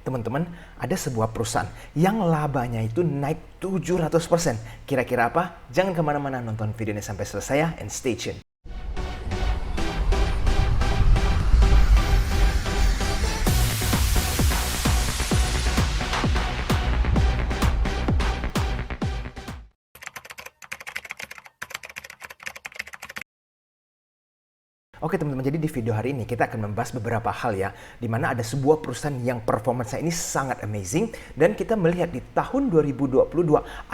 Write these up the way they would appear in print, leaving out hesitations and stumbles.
teman-teman, ada sebuah perusahaan yang labanya itu naik 700%. Kira-kira apa? Jangan kemana-mana, nonton video ini sampai selesai ya, and stay tuned. Oke teman-teman, jadi di video hari ini kita akan membahas beberapa hal ya, di mana ada sebuah perusahaan yang performance-nya ini sangat amazing, dan kita melihat di tahun 2022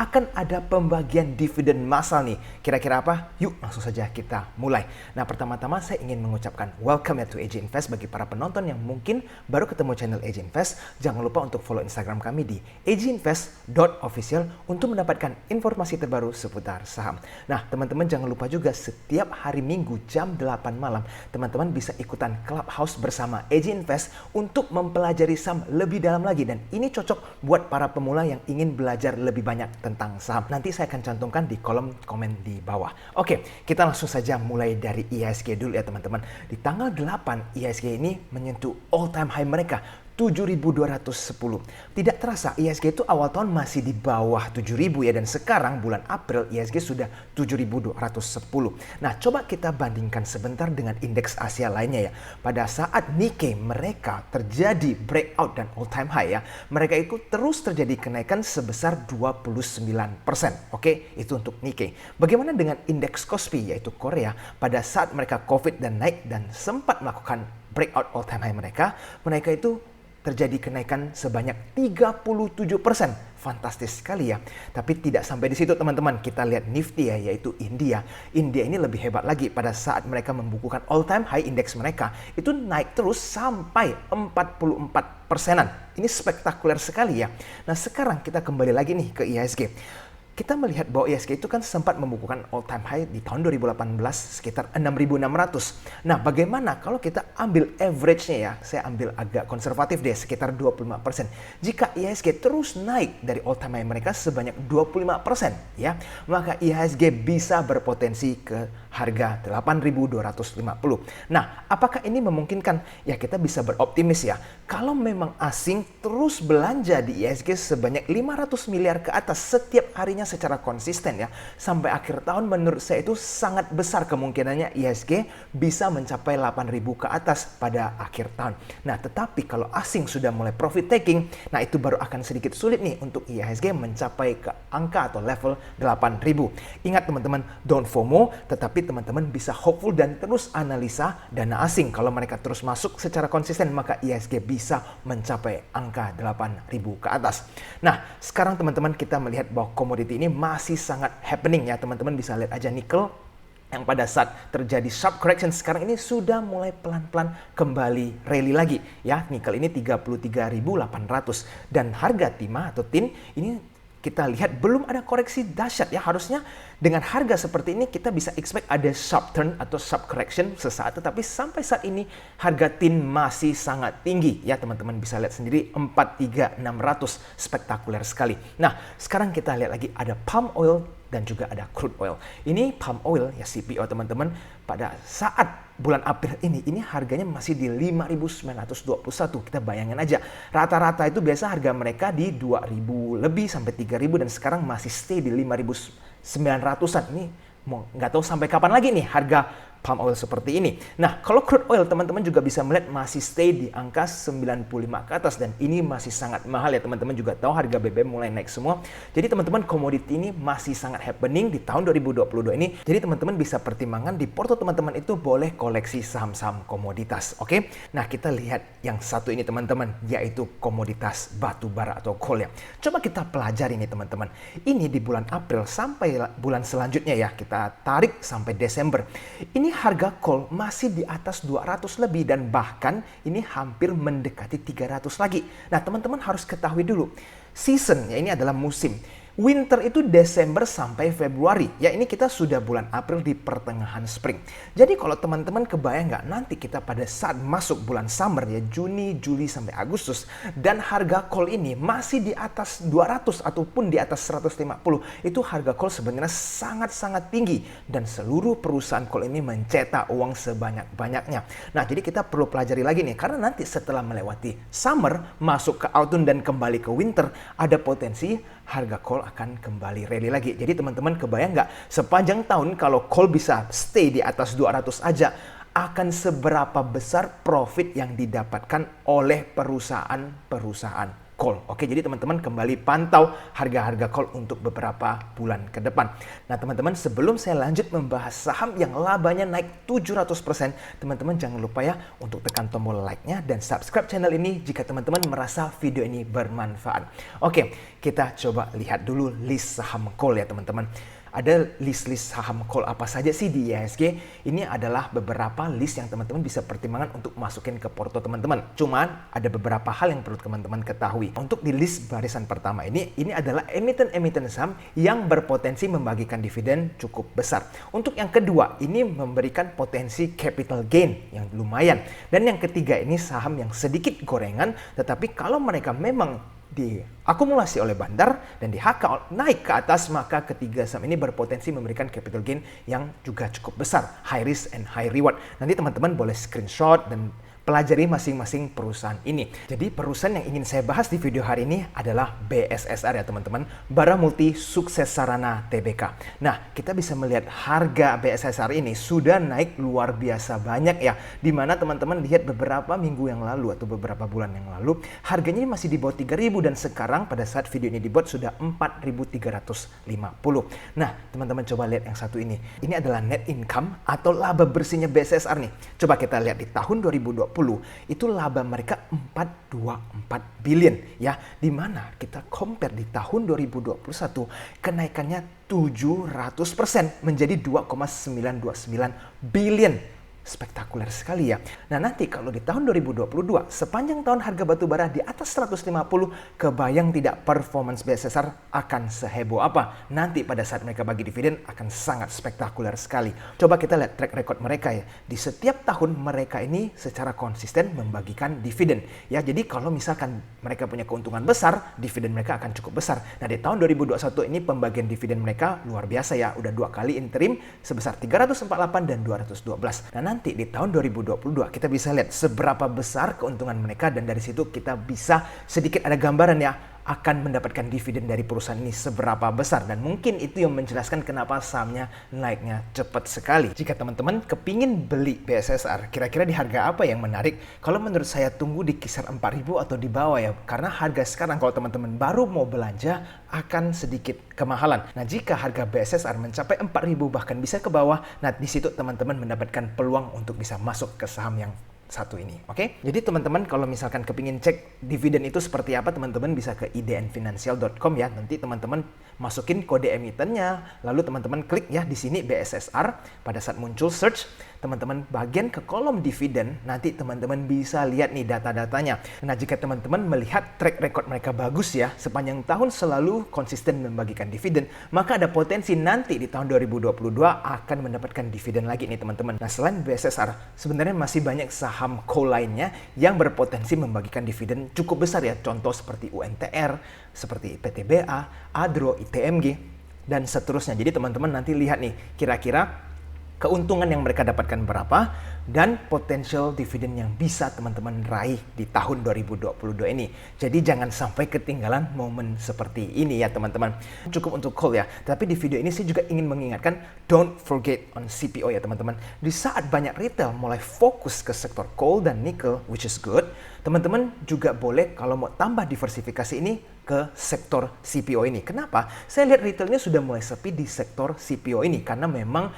akan ada pembagian dividen massal nih. Kira-kira apa? Yuk langsung saja kita mulai. Nah, pertama-tama saya ingin mengucapkan welcome ya to AJ Invest bagi para penonton yang mungkin baru ketemu channel AJ Invest. Jangan lupa untuk follow Instagram kami di ajinvest.official untuk mendapatkan informasi terbaru seputar saham. Nah, teman-teman jangan lupa juga setiap hari Minggu jam 8 malam teman-teman bisa ikutan Clubhouse bersama AJ Invest untuk mempelajari saham lebih dalam lagi, dan ini cocok buat para pemula yang ingin belajar lebih banyak tentang saham. Nanti saya akan cantumkan di kolom komen di bawah. Oke, kita langsung saja mulai dari IHSG dulu ya teman-teman. Di tanggal 8 IHSG ini menyentuh all time high mereka 7.210. Tidak terasa IHSG itu awal tahun masih di bawah 7.000 ya, dan sekarang bulan April IHSG sudah 7.210. Nah, coba kita bandingkan sebentar dengan indeks Asia lainnya ya. Pada saat Nikkei mereka terjadi breakout dan all time high ya, mereka itu terus terjadi kenaikan sebesar 29%. Oke, itu untuk Nikkei. Bagaimana dengan indeks Kospi yaitu Korea? Pada saat mereka COVID dan naik dan sempat melakukan breakout all time high mereka itu terjadi kenaikan sebanyak 37%. Fantastis sekali ya. Tapi tidak sampai di situ teman-teman. Kita lihat Nifty ya, yaitu India. India ini lebih hebat lagi. Pada saat mereka membukukan all time high indeks mereka, itu naik terus sampai 44%-an. Ini spektakuler sekali ya. Nah, sekarang kita kembali lagi nih ke IHSG. Kita melihat bahwa IHSG itu kan sempat membukukan all time high di tahun 2018 sekitar 6.600. Nah, bagaimana kalau kita ambil average-nya ya? Saya ambil agak konservatif deh, sekitar 25%. Jika IHSG terus naik dari all time high mereka sebanyak 25% ya, maka IHSG bisa berpotensi ke harga 8.250. Nah, apakah ini memungkinkan? Ya, kita bisa beroptimis ya. Kalau memang asing terus belanja di IHSG sebanyak 500 miliar ke atas setiap harinya secara konsisten ya, sampai akhir tahun menurut saya itu sangat besar kemungkinannya IHSG bisa mencapai 8.000 ke atas pada akhir tahun. Nah, tetapi kalau asing sudah mulai profit taking, nah itu baru akan sedikit sulit nih untuk IHSG mencapai ke angka atau level 8.000. Ingat teman-teman, don't FOMO, tetapi teman-teman bisa hopeful dan terus analisa dana asing. Kalau mereka terus masuk secara konsisten, maka IHSG bisa mencapai angka 8.000 ke atas. Nah, sekarang teman-teman kita melihat bahwa komoditi ini masih sangat happening ya. Teman-teman bisa lihat aja nikel yang pada saat terjadi sharp correction sekarang ini sudah mulai pelan-pelan kembali rally lagi ya. Nikel ini 33.800 dan harga timah atau tin ini kita lihat belum ada koreksi dahsyat ya. Harusnya dengan harga seperti ini kita bisa expect ada sharp turn atau sharp correction sesaat, tetapi sampai saat ini harga tin masih sangat tinggi ya. Teman-teman bisa lihat sendiri 43.600, spektakuler sekali. Nah, sekarang kita lihat lagi ada palm oil dan juga ada crude oil. Ini palm oil ya, CPO teman-teman, pada saat bulan April ini harganya masih di 5.921. Kita bayangin aja, rata-rata itu biasa harga mereka di 2.000 lebih sampai 3.000, dan sekarang masih stay di 5.900-an. Ini mau nggak tahu sampai kapan lagi nih harga palm oil seperti ini. Nah, kalau crude oil teman-teman juga bisa melihat masih stay di angka 95 ke atas, dan ini masih sangat mahal ya. Teman-teman juga tahu harga BBM mulai naik semua. Jadi teman-teman, komoditi ini masih sangat happening di tahun 2022 ini. Jadi teman-teman bisa pertimbangkan di porto teman-teman itu boleh koleksi saham-saham komoditas. Oke? Nah, kita lihat yang satu ini teman-teman, yaitu komoditas batu bara atau coal ya. Coba kita pelajari nih teman-teman. Ini di bulan April sampai bulan selanjutnya ya. Kita tarik sampai Desember. Ini harga coal masih di atas 200 lebih, dan bahkan ini hampir mendekati 300 lagi. Nah, teman-teman harus ketahui dulu, season ya, ini adalah musim. Winter itu Desember sampai Februari. Ya, ini kita sudah bulan April di pertengahan spring. Jadi kalau teman-teman kebayang nggak nanti kita pada saat masuk bulan summer ya, Juni, Juli sampai Agustus, dan harga coal ini masih di atas 200 ataupun di atas 150. Itu harga coal sebenarnya sangat-sangat tinggi dan seluruh perusahaan coal ini mencetak uang sebanyak-banyaknya. Nah, jadi kita perlu pelajari lagi nih, karena nanti setelah melewati summer, masuk ke autumn dan kembali ke winter, ada potensi harga coal akan kembali rally lagi. Jadi teman-teman kebayang nggak sepanjang tahun kalau coal bisa stay di atas 200 aja, akan seberapa besar profit yang didapatkan oleh perusahaan-perusahaan coal. Oke, jadi teman-teman kembali pantau harga-harga coal untuk beberapa bulan ke depan. Nah teman-teman, sebelum saya lanjut membahas saham yang labanya naik 700%, teman-teman jangan lupa ya untuk tekan tombol like-nya dan subscribe channel ini jika teman-teman merasa video ini bermanfaat. Oke, kita coba lihat dulu list saham coal ya teman-teman. Ada list-list saham coal apa saja sih di IHSG? Ini adalah beberapa list yang teman-teman bisa pertimbangkan untuk masukin ke porto teman-teman. Cuman ada beberapa hal yang perlu teman-teman ketahui. Untuk di list barisan pertama ini adalah emiten-emiten saham yang berpotensi membagikan dividen cukup besar. Untuk yang kedua, ini memberikan potensi capital gain yang lumayan. Dan yang ketiga ini saham yang sedikit gorengan, tetapi kalau mereka memang diakumulasi oleh bandar dan di HK naik ke atas, maka ketiga saham ini berpotensi memberikan capital gain yang juga cukup besar, high risk and high reward. Nanti teman-teman boleh screenshot dan pelajari masing-masing perusahaan ini. Jadi perusahaan yang ingin saya bahas di video hari ini adalah BSSR ya teman-teman, Bara Multi Sukses Sarana Tbk. Nah, kita bisa melihat harga BSSR ini sudah naik luar biasa banyak ya, dimana teman-teman lihat beberapa minggu yang lalu atau beberapa bulan yang lalu, harganya masih di bawah 3.000 dan sekarang pada saat video ini dibuat sudah 4.350. Nah, teman-teman coba lihat yang satu ini. Ini adalah net income atau laba bersihnya BSSR nih. Coba kita lihat di tahun 2020 itu laba mereka 424 billion ya, dimana kita compare di tahun 2021 kenaikannya 700% menjadi 2,929 billion. Spektakuler sekali ya. Nah nanti kalau di tahun 2022 sepanjang tahun harga batu bara di atas 150, kebayang tidak performance BSSR akan seheboh apa? Nanti pada saat mereka bagi dividen akan sangat spektakuler sekali. Coba kita lihat track record mereka ya. Di setiap tahun mereka ini secara konsisten membagikan dividen ya. Jadi kalau misalkan mereka punya keuntungan besar, dividen mereka akan cukup besar. Nah di tahun 2021 ini pembagian dividen mereka luar biasa ya. Udah 2 kali interim sebesar 348 dan 212. Nah nanti di tahun 2022 kita bisa lihat seberapa besar keuntungan mereka dan dari situ kita bisa sedikit ada gambaran ya akan mendapatkan dividen dari perusahaan ini seberapa besar, dan mungkin itu yang menjelaskan kenapa sahamnya naiknya cepat sekali. Jika teman-teman kepingin beli BSSR, kira-kira di harga apa yang menarik? Kalau menurut saya tunggu di kisar 4.000 atau di bawah ya, karena harga sekarang kalau teman-teman baru mau belanja akan sedikit kemahalan. Nah jika harga BSSR mencapai 4.000 bahkan bisa ke bawah, nah di situ teman-teman mendapatkan peluang untuk bisa masuk ke saham yang satu ini, oke? Jadi teman-teman kalau misalkan kepingin cek dividen itu seperti apa, teman-teman bisa ke idnfinancial.com ya. Nanti teman-teman masukin kode emitennya, lalu teman-teman klik ya di sini BSSR. Pada saat muncul search, teman-teman bagian ke kolom dividen, nanti teman-teman bisa lihat nih data-datanya. Nah jika teman-teman melihat track record mereka bagus ya, sepanjang tahun selalu konsisten membagikan dividen, maka ada potensi nanti di tahun 2022 akan mendapatkan dividen lagi nih teman-teman. Nah selain BSSR, sebenarnya masih banyak saham coal lainnya yang berpotensi membagikan dividen cukup besar ya. Contoh seperti UNTR, seperti PTBA, Adro, ITMG, dan seterusnya. Jadi teman-teman nanti lihat nih kira-kira keuntungan yang mereka dapatkan berapa dan potensial dividen yang bisa teman-teman raih di tahun 2022 ini. Jadi jangan sampai ketinggalan momen seperti ini ya teman-teman. Cukup untuk coal ya, tapi di video ini saya juga ingin mengingatkan don't forget on CPO ya teman-teman. Di saat banyak retail mulai fokus ke sektor coal dan nickel, which is good, teman-teman juga boleh kalau mau tambah diversifikasi ini ke sektor CPO ini. Kenapa? Saya lihat retailnya sudah mulai sepi di sektor CPO ini karena memang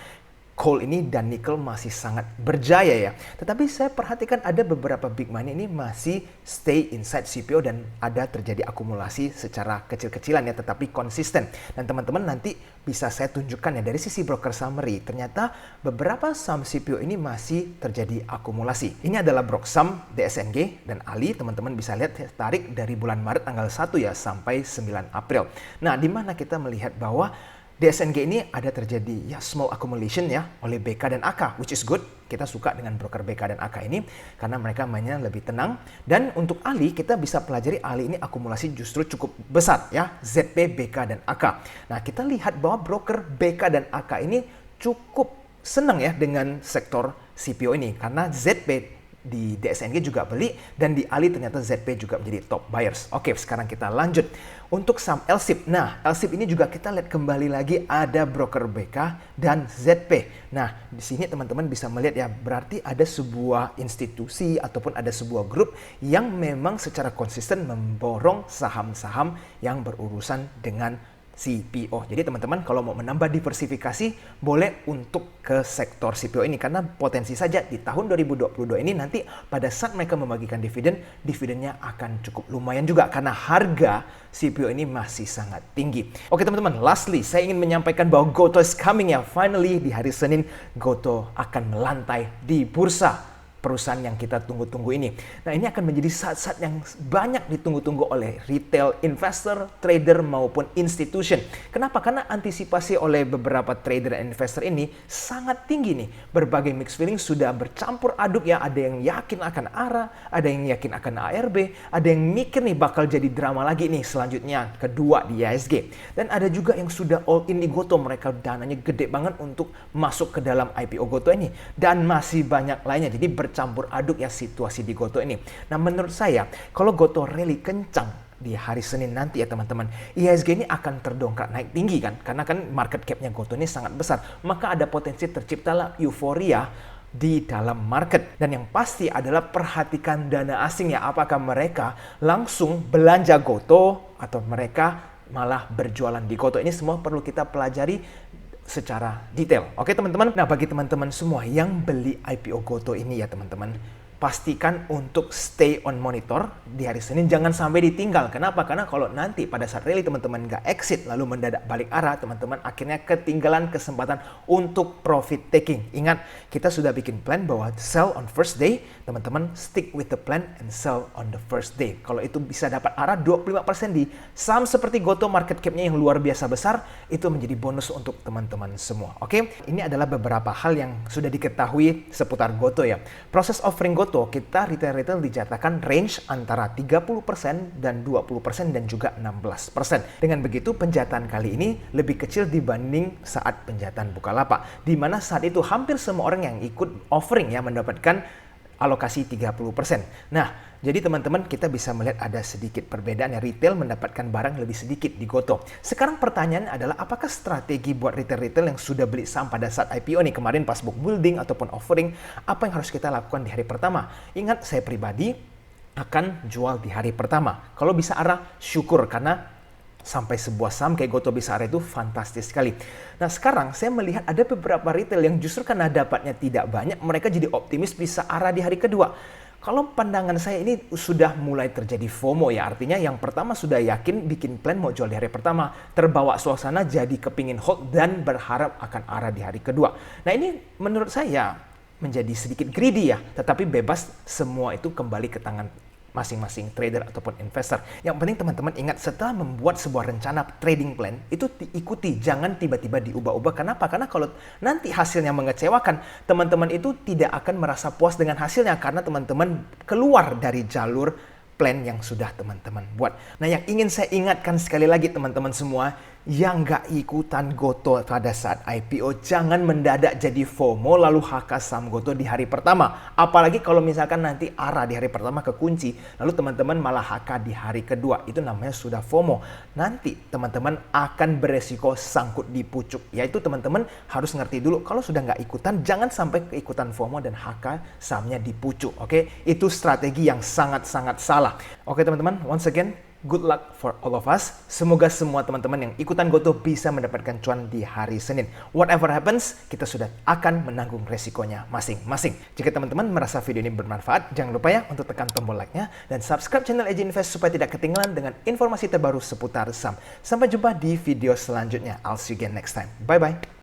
coal ini dan nikel masih sangat berjaya ya. Tetapi saya perhatikan ada beberapa big money ini masih stay inside CPO dan ada terjadi akumulasi secara kecil-kecilan ya, tetapi konsisten. Dan teman-teman nanti bisa saya tunjukkan ya dari sisi broker summary. Ternyata beberapa saham CPO ini masih terjadi akumulasi. Ini adalah Broksam, DSNG, dan Ali. Teman-teman bisa lihat tarik dari bulan Maret tanggal 1 ya sampai 9 April. Nah, di mana kita melihat bahwa DSNG ini ada terjadi ya small accumulation ya oleh BK dan AK, which is good. Kita suka dengan broker BK dan AK ini karena mereka mainnya lebih tenang. Dan untuk Ali, kita bisa pelajari Ali ini akumulasi justru cukup besar ya, ZP, BK, dan AK. Nah, kita lihat bahwa broker BK dan AK ini cukup senang ya dengan sektor CPO ini karena ZP di DSNG juga beli dan di Ali ternyata ZP juga menjadi top buyers. Oke, sekarang kita lanjut untuk saham LSIP. Nah, LSIP ini juga kita lihat kembali lagi ada broker BK dan ZP. Nah, di sini teman-teman bisa melihat ya, berarti ada sebuah institusi ataupun ada sebuah grup yang memang secara konsisten memborong saham-saham yang berurusan dengan CPO. Jadi teman-teman kalau mau menambah diversifikasi boleh untuk ke sektor CPO ini karena potensi saja di tahun 2022 ini nanti pada saat mereka membagikan dividen, dividennya akan cukup lumayan juga karena harga CPO ini masih sangat tinggi. Oke teman-teman, lastly saya ingin menyampaikan bahwa Gotoh is coming ya. Finally di hari Senin Gotoh akan melantai di bursa, perusahaan yang kita tunggu-tunggu ini. Nah, ini akan menjadi saat-saat yang banyak ditunggu-tunggu oleh retail investor, trader, maupun institution. Kenapa? Karena antisipasi oleh beberapa trader dan investor ini sangat tinggi nih. Berbagai mixed feeling sudah bercampur aduk ya. Ada yang yakin akan ARA, ada yang yakin akan ARB, ada yang mikir nih bakal jadi drama lagi nih selanjutnya kedua di IHSG. Dan ada juga yang sudah all in di Gotoh. Mereka dananya gede banget untuk masuk ke dalam IPO Gotoh ini. Dan masih banyak lainnya. Jadi campur aduk ya situasi di Gotoh ini. Nah, menurut saya kalau Gotoh rally kencang di hari Senin nanti ya teman-teman, IHSG ini akan terdongkrak naik tinggi kan, karena kan market cap-nya Gotoh ini sangat besar, maka ada potensi terciptalah euforia di dalam market. Dan yang pasti adalah perhatikan dana asing ya, apakah mereka langsung belanja Gotoh atau mereka malah berjualan di Gotoh. Ini semua perlu kita pelajari secara detail. Oke teman-teman. Nah, bagi teman-teman semua yang beli IPO Gotoh ini ya teman-teman, pastikan untuk stay on monitor di hari Senin, jangan sampai ditinggal. Kenapa? Karena kalau nanti pada saat rally teman-teman nggak exit lalu mendadak balik arah, teman-teman akhirnya ketinggalan kesempatan untuk profit taking. Ingat, kita sudah bikin plan bahwa sell on first day, teman-teman stick with the plan and sell on the first day. Kalau itu bisa dapat arah 25% di saham seperti Gotoh, market cap-nya yang luar biasa besar, itu menjadi bonus untuk teman-teman semua. Oke, ini adalah beberapa hal yang sudah diketahui seputar Gotoh ya. Proses offering Gotoh, kita retail dijatakan range antara 30% dan 20% dan juga 16%. Dengan begitu penjataan kali ini lebih kecil dibanding saat penjataan Bukalapak, di mana saat itu hampir semua orang yang ikut offering ya mendapatkan alokasi 30%. Nah, jadi teman-teman kita bisa melihat ada sedikit perbedaan ya, retail mendapatkan barang lebih sedikit di Gotoh. Sekarang pertanyaan adalah apakah strategi buat retail-retail yang sudah beli saham pada saat IPO nih kemarin pas book building ataupun offering, apa yang harus kita lakukan di hari pertama? Ingat, saya pribadi akan jual di hari pertama. Kalau bisa arah, syukur karena sampai sebuah saham kayak Gotoh bisa arah itu fantastis sekali. Nah, sekarang saya melihat ada beberapa retail yang justru karena dapatnya tidak banyak, mereka jadi optimis bisa arah di hari kedua. Kalau pandangan saya ini sudah mulai terjadi FOMO ya, artinya yang pertama sudah yakin bikin plan mau jual di hari pertama, terbawa suasana jadi kepingin hold dan berharap akan arah di hari kedua. Nah, ini menurut saya menjadi sedikit greedy ya, tetapi bebas, semua itu kembali ke tangan masing-masing trader ataupun investor. Yang penting teman-teman ingat, setelah membuat sebuah rencana trading plan, itu diikuti, jangan tiba-tiba diubah-ubah. Kenapa? Karena kalau nanti hasilnya mengecewakan, teman-teman itu tidak akan merasa puas dengan hasilnya karena teman-teman keluar dari jalur plan yang sudah teman-teman buat. Nah, yang ingin saya ingatkan sekali lagi teman-teman semua, yang nggak ikutan Gotoh pada saat IPO, jangan mendadak jadi FOMO lalu HK saham Gotoh di hari pertama. Apalagi kalau misalkan nanti arah di hari pertama kekunci, lalu teman-teman malah HK di hari kedua. Itu namanya sudah FOMO. Nanti teman-teman akan beresiko sangkut di pucuk. Yaitu teman-teman harus ngerti dulu, kalau sudah nggak ikutan, jangan sampai keikutan FOMO dan HK sahamnya di pucuk. Oke, itu strategi yang sangat-sangat salah. Oke teman-teman, once again, good luck for all of us. Semoga semua teman-teman yang ikutan GoTo bisa mendapatkan cuan di hari Senin. Whatever happens, kita sudah akan menanggung resikonya masing-masing. Jika teman-teman merasa video ini bermanfaat, jangan lupa ya untuk tekan tombol like-nya dan subscribe channel AJ Invest supaya tidak ketinggalan dengan informasi terbaru seputar saham. Sampai jumpa di video selanjutnya. I'll see you again next time. Bye-bye.